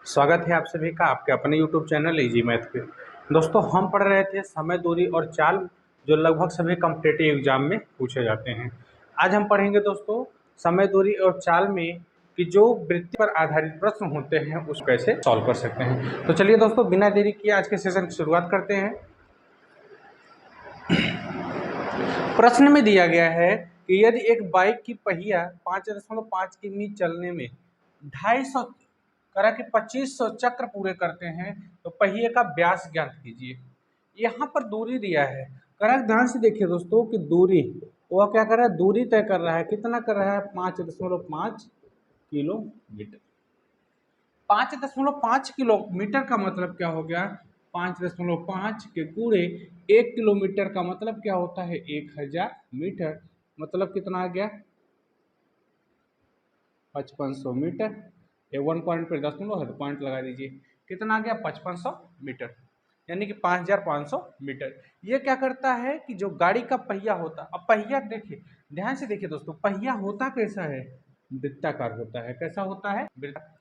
स्वागत है आप सभी का आपके अपने YouTube चैनल इजी मैथ पे। दोस्तों हम पढ़ रहे थे समय, दूरी और चाल, जो लगभग सभी कॉम्पिटिटिव एग्जाम में पूछे जाते हैं। आज हम पढ़ेंगे दोस्तों समय, दूरी और चाल में कि जो वृत्ति पर आधारित प्रश्न होते हैं उस कैसे सॉल्व कर सकते हैं। तो चलिए दोस्तों बिना देरी किए आज के सेशन की शुरुआत करते हैं। प्रश्न में दिया गया है कि यदि एक बाइक की पहिया 5.5 किमी चलने में 250 करा के 2500 चक्र पूरे करते हैं तो पहिए का व्यास ज्ञात कीजिए। यहाँ पर दूरी दिया है, करा ध्यान से देखिए दोस्तों कि दूरी वह क्या कर रहा है, दूरी तय कर रहा है। कितना कर रहा है? 5.5 किलोमीटर। 5.5 किलोमीटर का मतलब क्या हो गया? 5.5 के गुणे 1 किलोमीटर का मतलब क्या होता है? 1000 मीटर। मतलब कितना आ गया? 5500 मीटर। ये 1 पॉइंट पर दशमलव है तो पॉइंट लगा दीजिए। कितना आ गया? 5500 मीटर, यानी कि 5500 मीटर। ये क्या करता है कि जो गाड़ी का पहिया होता, अब पहिया देखिए, ध्यान से देखिए दोस्तों, पहिया होता कैसा है? वृत्ताकार होता है। कैसा होता है?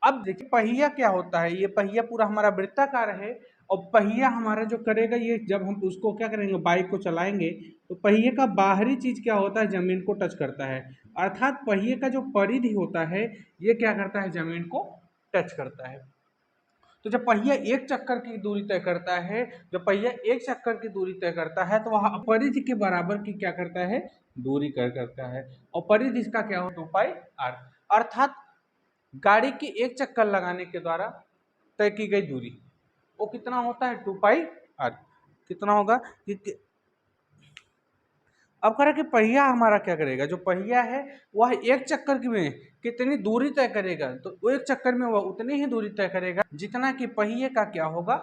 अब देखिए पहिया क्या होता है, ये पहिया पूरा हमारा वृत्ताकार है। और पहिया हमारा जो करेगा, ये जब हम उसको क्या करेंगे, बाइक को चलाएंगे, तो पहिए का बाहरी चीज क्या होता है? जमीन को टच करता है। अर्थात पहिए का जो परिधि होता है ये क्या करता है? जमीन को टच करता है। तो जब पहिया एक चक्कर की दूरी तय करता है, जब पहिया एक चक्कर की दूरी तय करता है तो वह परिधि के बराबर की क्या करता है? दूरी करता है। और परिधि इसका क्या हो? 2πr। अर्थात गाड़ी की एक चक्कर लगाने के द्वारा तय की गई दूरी वो कितना होता है? 2πr। कितना होगा? अब कह रहा कि पहिया हमारा क्या करेगा, जो पहिया है वह एक चक्कर में कितनी दूरी तय करेगा, तो एक चक्कर में वह उतनी ही दूरी तय करेगा जितना कि पहिए का क्या होगा?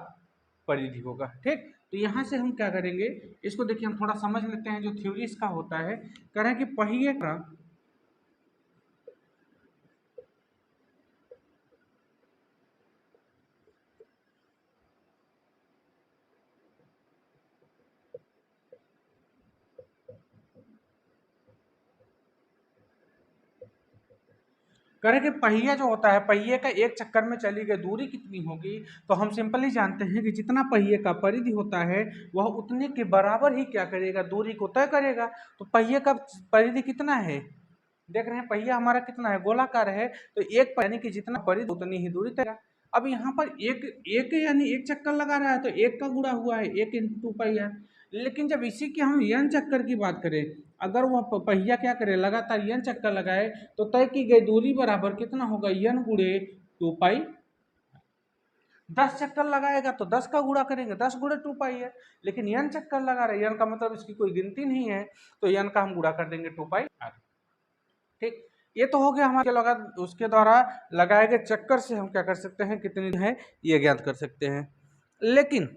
परिधि होगा। ठीक, तो यहाँ से हम क्या करेंगे, इसको देखिए हम थोड़ा समझ लेते हैं जो थ्योरी इसका होता है। कह रहे हैं कि पहिए का करें कि पहिया जो होता है, पहिए का एक चक्कर में चली गई दूरी कितनी होगी, तो हम सिंपली जानते हैं कि जितना पहिए का परिधि होता है वह उतने के बराबर ही क्या करेगा? दूरी को तय करेगा। तो पहिए का परिधि कितना है? देख रहे हैं पहिया हमारा कितना है? गोलाकार है। तो एक यानी कि जितना परिधि उतनी ही दूरी तय। अब यहाँ पर एक एक यानी एक चक्कर लगा रहा है तो एक का गुणा हुआ है, 1 × 2π है। लेकिन जब इसी की हम n चक्कर की बात करें, अगर वह पहिया क्या करे, लगातार n चक्कर लगाए, तो तय की गई दूरी बराबर कितना होगा? n गुणे 2π। 10 चक्कर लगाएगा तो 10 का गुणा करेंगे, 10 गुणे 2π है। लेकिन n चक्कर लगा रहे, n का मतलब इसकी कोई गिनती नहीं है, तो n का हम गुणा कर देंगे 2πr। ठीक, ये तो हो गया हमारे लगा, उसके द्वारा लगाए गए चक्कर से हम क्या कर सकते हैं, कितनी है ये ज्ञात कर सकते हैं। लेकिन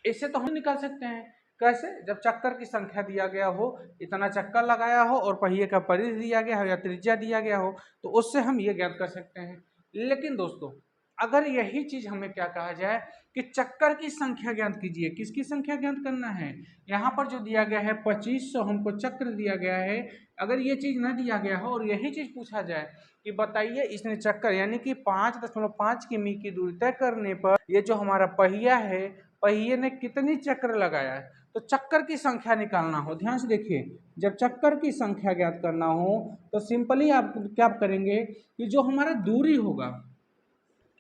इससे तो हम निकाल सकते हैं। कैसे? जब चक्कर की संख्या दिया गया हो, इतना चक्कर लगाया हो और पहिए का परिधि दिया गया हो या त्रिज्या दिया गया हो, तो उससे हम ये ज्ञात कर सकते हैं। लेकिन दोस्तों अगर यही चीज हमें क्या कहा जाए कि चक्कर की संख्या ज्ञात कीजिए, किसकी संख्या ज्ञात करना है? यहाँ पर जो दिया गया है 2500 हमको चक्र दिया गया है। अगर ये चीज न दिया गया हो और यही चीज पूछा जाए कि बताइए इसने चक्कर यानी कि 5.5 किमी की दूरी तय करने पर ये जो हमारा पहिया है, पहिए ने कितनी चक्र लगाया है, तो चक्कर की संख्या निकालना हो, ध्यान से देखिए, जब चक्कर की संख्या ज्ञात करना हो तो सिंपली आप क्या करेंगे कि जो हमारा दूरी होगा,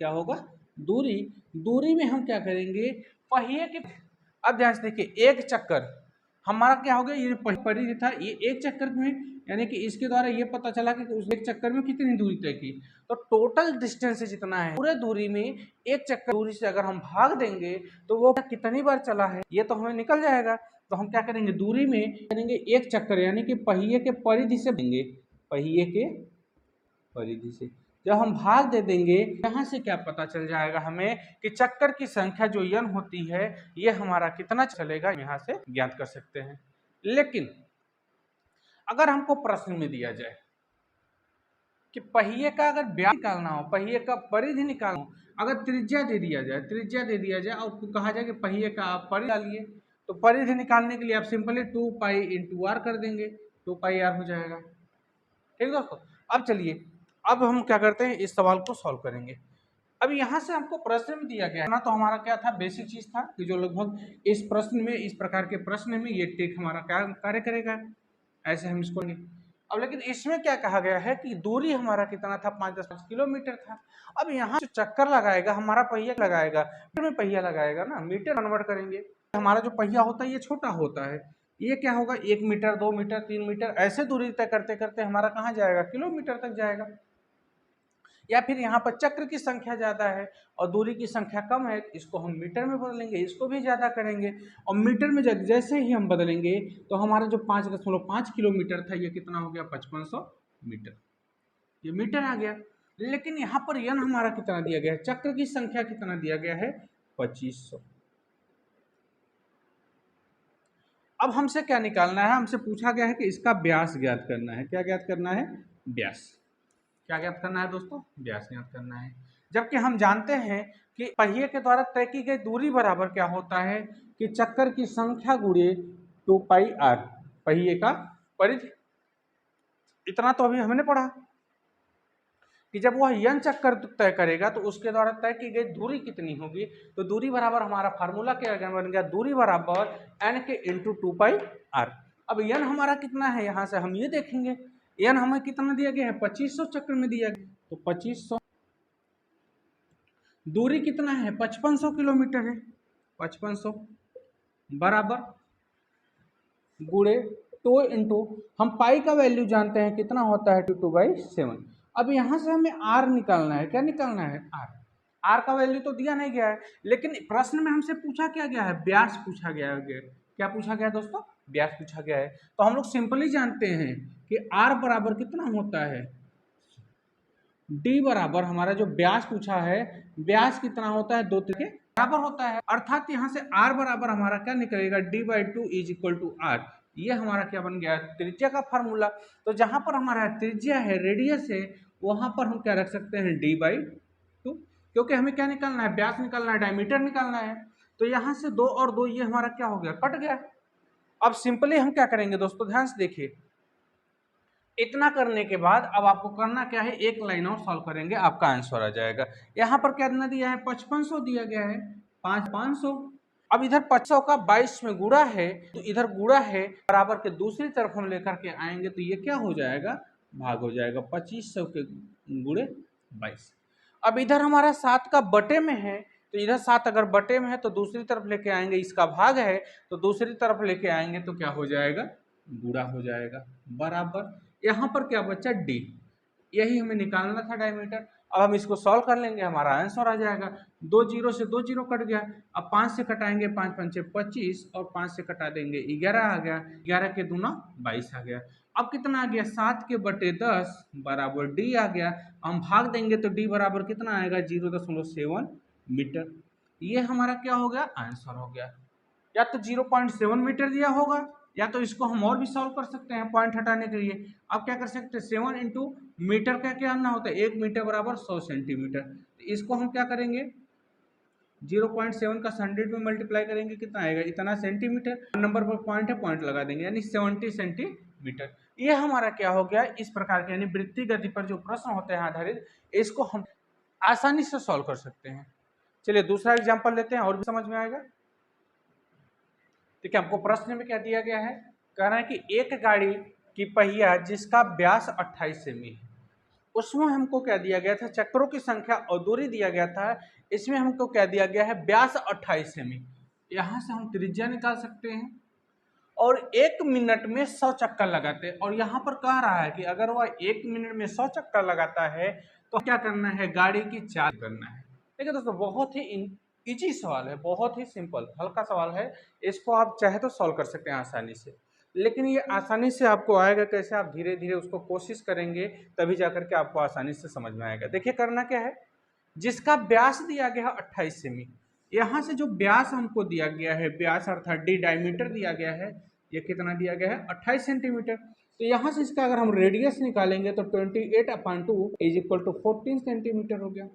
क्या होगा? दूरी, दूरी में हम क्या करेंगे, पहिए के, अब ध्यान से देखिए, एक चक्कर हमारा क्या हो गया, ये परिधि था, ये एक चक्कर में, यानी कि इसके द्वारा ये पता चला कि उस एक चक्कर में कितनी दूरी तय की। तो टोटल डिस्टेंस जितना है पूरे दूरी में एक चक्कर दूरी से अगर हम भाग देंगे तो वो कितनी बार चला है ये तो हमें निकल जाएगा। तो हम क्या करेंगे, दूरी में करेंगे एक चक्कर, यानी कि पहिए के परिधि से देंगे, पहिए के परिधि से जब हम भाग दे देंगे, यहाँ से क्या पता चल जाएगा हमें कि चक्कर की संख्या जो n होती है ये हमारा कितना चलेगा, यहाँ से ज्ञात कर सकते हैं। लेकिन अगर हमको प्रश्न में दिया जाए कि पहिए का अगर व्यास निकालना हो, पहिए का परिधि निकालना हो, अगर त्रिज्या दे दिया जाए, त्रिज्या दे दिया जाए और कहा जाए कि पहिए का आप परिधि निकालिए, तो परिधि निकालने के लिए आप सिंपली 2π × r कर देंगे, 2πr हो जाएगा। ठीक दोस्तों, अब चलिए, अब हम क्या करते हैं, इस सवाल को सॉल्व करेंगे। अब यहाँ से हमको प्रश्न में दिया गया ना, तो हमारा क्या था, बेसिक चीज था कि जो लगभग इस प्रश्न में, इस प्रकार के प्रश्न में ये टेक हमारा क्या कार्य करेगा, ऐसे हम इसको। अब लेकिन इसमें क्या कहा गया है कि दूरी हमारा कितना था, 5.5 किलोमीटर था। अब यहाँ जो चक्कर लगाएगा हमारा पहिया लगाएगा, मीटर में पहिया लगाएगा ना, मीटर कन्वर्ट करेंगे। हमारा जो पहिया होता है ये छोटा होता है, ये क्या होगा 1 मीटर 2 मीटर 3 मीटर ऐसे दूरी तय करते करते हमारा कहाँ जाएगा, किलोमीटर तक जाएगा। या फिर यहाँ पर चक्र की संख्या ज़्यादा है और दूरी की संख्या कम है, इसको हम मीटर में बदलेंगे, इसको भी ज़्यादा करेंगे। और मीटर में जैसे ही हम बदलेंगे तो हमारा जो 5.5 किलोमीटर था ये कितना हो गया, 5500 मीटर, ये मीटर आ गया। लेकिन यहाँ पर यन हमारा कितना दिया गया है, चक्र की संख्या कितना दिया गया है, 2500। अब हमसे क्या निकालना है, हमसे पूछा गया है कि इसका व्यास ज्ञात करना है। क्या ज्ञात करना है, व्यास। क्या ज्ञात करना है दोस्तों, व्यास ज्ञात करना है। जबकि हम जानते हैं कि पहिए के द्वारा तय की गई दूरी बराबर क्या होता है कि चक्कर की संख्या गुणे 2πr, पहिए का परिधि। इतना तो अभी हमने पढ़ा कि जब वह यन चक्कर तय करेगा तो उसके द्वारा तय की गई दूरी कितनी होगी, तो दूरी बराबर हमारा फार्मूला क्या बन गया, दूरी बराबर n के इंटू 2πr। अब यन हमारा कितना है, यहाँ से हम ये देखेंगे यन हमें कितना दिया गया है, 2500 चक्र में दिया गया, तो 2500, दूरी कितना है 5500 किलोमीटर है, 5500 बराबर गुणे 2 इंटू, हम पाई का वैल्यू जानते हैं कितना होता है, 2/7। अब यहाँ से हमें आर निकालना है। क्या निकालना है, आर। आर का वैल्यू तो दिया नहीं गया है, लेकिन प्रश्न में हमसे पूछा क्या गया है, व्यास पूछा गया है। क्या पूछा गया दोस्तों, व्यास पूछा गया है। तो हम लोग सिंपली जानते हैं कि आर बराबर कितना होता है, डी बराबर हमारा जो व्यास पूछा है, व्यास कितना होता है, 2 के बराबर होता है। अर्थात यहाँ से आर बराबर हमारा क्या निकलेगा, d/2 is equal to are. ये हमारा क्या बन गया, त्रिज्या का फार्मूला। तो जहां पर हमारा त्रिज्या है, रेडियस है, वहां पर हम क्या रख सकते हैं, d/2, क्योंकि हमें क्या निकालना है, व्यास निकालना है, डायमीटर निकालना है। तो यहाँ से 2 और 2 ये हमारा क्या हो गया, कट गया। अब सिंपली हम क्या करेंगे दोस्तों, ध्यान से देखिए। इतना करने के बाद अब आपको करना क्या है, एक लाइन और सॉल्व करेंगे, आपका आंसर आ जाएगा। यहाँ पर क्या दिया है, 5500 दिया गया है, 500। अब इधर 500 का 22 में गुणा है, तो इधर गुणा है, बराबर के दूसरी तरफ हम लेकर के आएंगे तो ये क्या हो जाएगा, भाग हो जाएगा, 2500 के गुणे 22। अब इधर हमारा 7 का बटे में है, तो इधर 7 अगर बटे में है तो दूसरी तरफ लेके आएंगे, इसका भाग है तो दूसरी तरफ लेके आएंगे तो क्या हो जाएगा, गुणा हो जाएगा, बराबर। यहाँ पर क्या बचा, डी। यही हमें निकालना था, डायमीटर। अब हम इसको सॉल्व कर लेंगे, हमारा आंसर आ जाएगा। 2 जीरो से 2 जीरो कट गया। अब 5 से कटाएंगे, 5 पंचे 25 और 5 से कटा देंगे 11 आ गया, 11 के दूना 22 आ गया। अब कितना आ गया, 7 के बटे 10 बराबर डी आ गया। हम भाग देंगे तो डी बराबर कितना आएगा, 0.7 मीटर। ये हमारा क्या हो गया, आंसर हो गया। या तो 0.7 मीटर दिया होगा, या तो इसको हम और भी सॉल्व कर सकते हैं पॉइंट हटाने के लिए। अब क्या कर सकते हैं, 7 इंटू मीटर का क्या आना होता है, 1 मीटर बराबर 100 सेंटीमीटर। तो इसको हम क्या करेंगे, 0.7 का 100 में मल्टीप्लाई करेंगे, कितना आएगा, इतना सेंटीमीटर। नंबर पर पॉइंट है, पॉइंट लगा देंगे, यानी 70 सेंटीमीटर। ये हमारा क्या हो गया, इस प्रकार के यानी वृत्तीय गति पर जो प्रश्न होते हैं आधारित, इसको हम आसानी से सॉल्व कर सकते हैं। चलिए दूसरा एग्जाम्पल लेते हैं और भी समझ में आएगा। देखिए हमको प्रश्न में क्या दिया गया है, कह रहा है कि एक गाड़ी की पहिया जिसका व्यास 28 सेमी है, उसमें हमको क्या दिया गया था, चक्रों की संख्या और दूरी दिया गया था। इसमें हमको क्या दिया गया है, व्यास 28 सेमी। यहाँ से हम त्रिज्या निकाल सकते हैं और 1 मिनट में 100 चक्कर लगाते हैं। और यहाँ पर कह रहा है कि अगर वह 1 मिनट में 100 चक्कर लगाता है तो क्या करना है, गाड़ी की चाल करना है। देखिए दोस्तों बहुत ही इजी सवाल है, बहुत ही सिंपल हल्का सवाल है। इसको आप चाहे तो सॉल्व कर सकते हैं आसानी से, लेकिन ये आसानी से आपको आएगा कैसे, आप धीरे धीरे उसको कोशिश करेंगे तभी जाकर के आपको आसानी से समझ में आएगा। देखिए करना क्या है, जिसका व्यास दिया गया है 28 सेमी, यहाँ से जो व्यास हमको दिया गया है, व्यास अर्थात डी डायमीटर दिया गया है, ये कितना दिया गया है, 28 सेंटीमीटर। तो यहाँ से इसका अगर हम रेडियस निकालेंगे तो 28/2 इज इक्वल टू 14 सेंटीमीटर हो गया।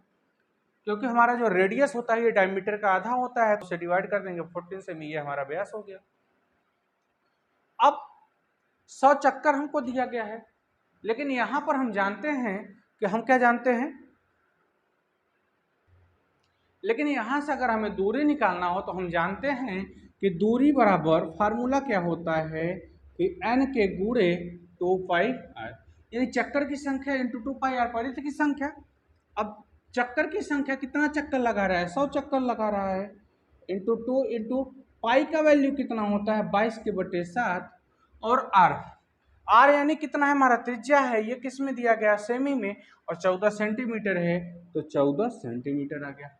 क्योंकि हमारा जो रेडियस होता है ये डायमीटर का आधा होता है, तो उसे डिवाइड कर देंगे 14 से, ये हमारा व्यास हो गया। अब 100 चक्कर हमको दिया गया है, लेकिन यहाँ पर हम जानते हैं कि हम क्या जानते हैं, लेकिन यहाँ से अगर हमें दूरी निकालना हो तो हम जानते हैं कि दूरी बराबर फार्मूला क्या होता है कि n के गुणे 2πr, यानी चक्कर की संख्या इंटू 2πr, परिध की संख्या। अब चक्कर की संख्या कितना चक्कर लगा रहा है, 100 चक्कर लगा रहा है, इंटू 2 इंटू पाई का वैल्यू कितना होता है 22/7, और आर यानी कितना है हमारा त्रिज्या है, ये किस में दिया गया सेमी में, और 14 सेंटीमीटर है, तो 14 सेंटीमीटर आ गया।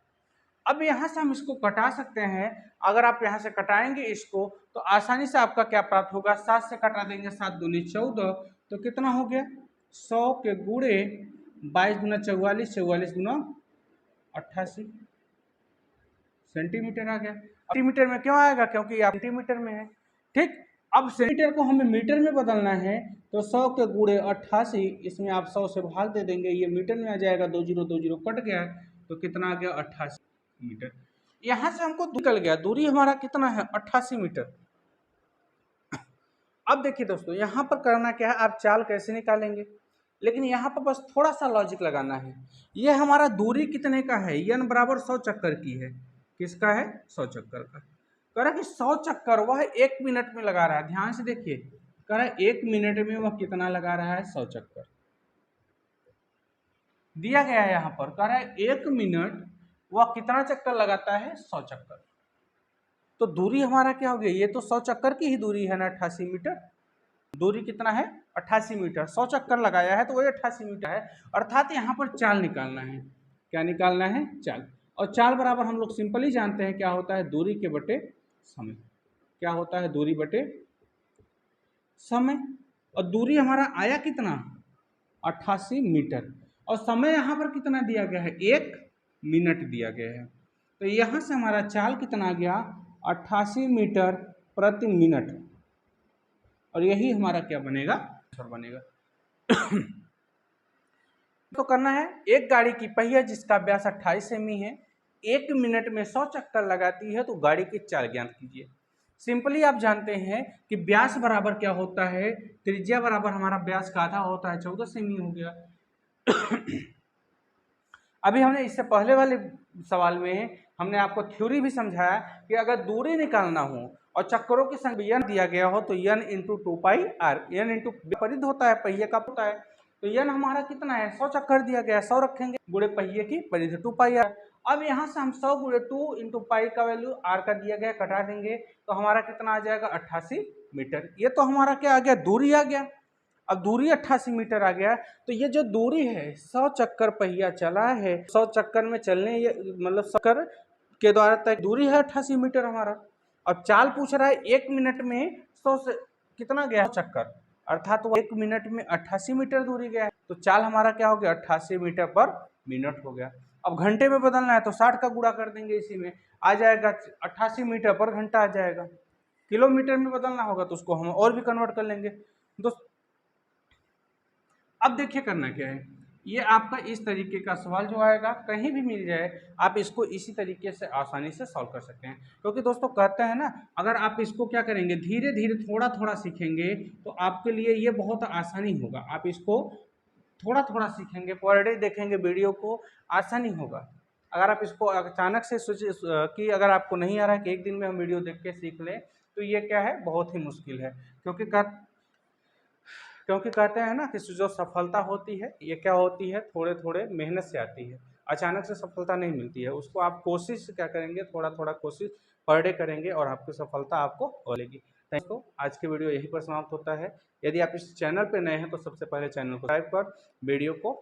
अब यहाँ से हम इसको कटा सकते हैं। अगर आप यहाँ से कटाएंगे इसको तो आसानी से आपका क्या प्राप्त होगा, 7 से कटा देंगे, 7 दूनी 14, तो कितना हो गया 100 के गुणे 22 गुना 44, 44 गुना 88 सेंटीमीटर आ गया। सेंटीमीटर में क्यों आएगा, क्योंकि आप सेंटीमीटर में है। ठीक, अब सेंटीमीटर को हमें मीटर में बदलना है, तो 100 के गुणे 88, इसमें आप 100 से भाग दे देंगे, ये मीटर में आ जाएगा, 2 0 कट गया, तो कितना आ गया 88 मीटर। यहाँ से हमको निकल गया दूरी हमारा कितना है 88 मीटर। अब देखिए दोस्तों, यहाँ पर करना क्या है, आप चाल कैसे निकालेंगे, लेकिन यहाँ पर बस थोड़ा सा लॉजिक लगाना है। ये हमारा दूरी कितने का है, n बराबर 100 चक्कर की है, किसका है 100 चक्कर का। कह रहा कि 100 चक्कर वह 1 मिनट में लगा रहा है, ध्यान से देखिए, कह रहा है 1 मिनट में वह कितना लगा रहा है 100 चक्कर दिया गया है यहाँ पर। कह रहा है 1 मिनट वह कितना चक्कर लगाता है 100 चक्कर। तो दूरी हमारा क्या हो गया, ये तो 100 चक्कर की ही दूरी है ना 88 मीटर। दूरी कितना है 88 मीटर, 100 चक्कर लगाया है तो वही 88 मीटर है। अर्थात यहाँ पर चाल निकालना है, क्या निकालना है चाल। और चाल बराबर हम लोग सिंपली जानते हैं क्या होता है, दूरी के बटे समय। क्या होता है, दूरी बटे समय। और दूरी हमारा आया कितना 88 मीटर, और समय यहाँ पर कितना दिया गया है 1 मिनट दिया गया है। तो यहाँ से हमारा चाल कितना आ गया 88 मीटर प्रति मिनट, और यही हमारा क्या बनेगा, आंसर बनेगा। तो करना है, एक गाड़ी की पहिया जिसका व्यास 28 सेमी है, 1 मिनट में 100 चक्कर लगाती है, तो गाड़ी की चाल ज्ञात कीजिए। सिंपली आप जानते हैं कि व्यास बराबर क्या होता है, त्रिज्या बराबर हमारा व्यास का आधा होता है, 14 सेमी हो गया। अभी हमने इससे पहले वाले सवाल में हमने आपको थ्योरी भी समझाया कि अगर दूरी निकालना हो और चक्करों की संख्या n दिया गया हो तो n into 2πr, n into परिध होता है, पहिए का होता है, तो n हमारा कितना है 100 चक्कर दिया गया है, 100 रखेंगे, गुणे पहिए की परिध 2πr। अब यहाँ से हम 100 गुणे 2 इंटू पाई का वैल्यू r का दिया गया कटा देंगे, तो हमारा कितना आ जाएगा 88 मीटर। ये तो हमारा क्या आ गया, दूरी आ गया। अब दूरी 88 मीटर आ गया, तो ये जो दूरी है 100 चक्कर पहिया चला है, 100 चक्कर में चलने, ये मतलब चक्कर के द्वारा तय दूरी है 88 मीटर हमारा। अब चाल पूछ रहा है 1 मिनट में 100 से कितना गया चक्कर, अर्थात वो 1 मिनट में 88 मीटर दूरी गया है, तो चाल हमारा क्या हो गया 88 मीटर पर मिनट हो गया। अब घंटे में बदलना है तो 60 का गुणा कर देंगे, इसी में आ जाएगा 88 मीटर पर घंटा आ जाएगा। किलोमीटर में बदलना होगा तो उसको हम और भी कन्वर्ट कर लेंगे। दोस्तों अब देखिए करना क्या है, ये आपका इस तरीके का सवाल जो आएगा कहीं भी मिल जाए, आप इसको इसी तरीके से आसानी से सॉल्व कर सकते हैं। क्योंकि दोस्तों कहते हैं ना, अगर आप इसको क्या करेंगे, धीरे धीरे थोड़ा थोड़ा सीखेंगे तो आपके लिए ये बहुत आसानी होगा। आप इसको थोड़ा थोड़ा सीखेंगे, पर डे देखेंगे वीडियो को, आसानी होगा। अगर आप इसको अचानक से सोच कि अगर आपको नहीं आ रहा है कि एक दिन में हम वीडियो देख के सीख लें, तो ये क्या है, बहुत ही मुश्किल है। क्योंकि कहते हैं ना कि जो सफलता होती है ये क्या होती है, थोड़े थोड़े मेहनत से आती है, अचानक से सफलता नहीं मिलती है। उसको आप कोशिश क्या करेंगे, थोड़ा थोड़ा कोशिश पर डे करेंगे और आपकी सफलता आपको मिलेगी। दोस्तों आज की वीडियो यहीं पर समाप्त होता है। यदि आप इस चैनल पर नए हैं तो सबसे पहले चैनल को सब्सक्राइब कर वीडियो को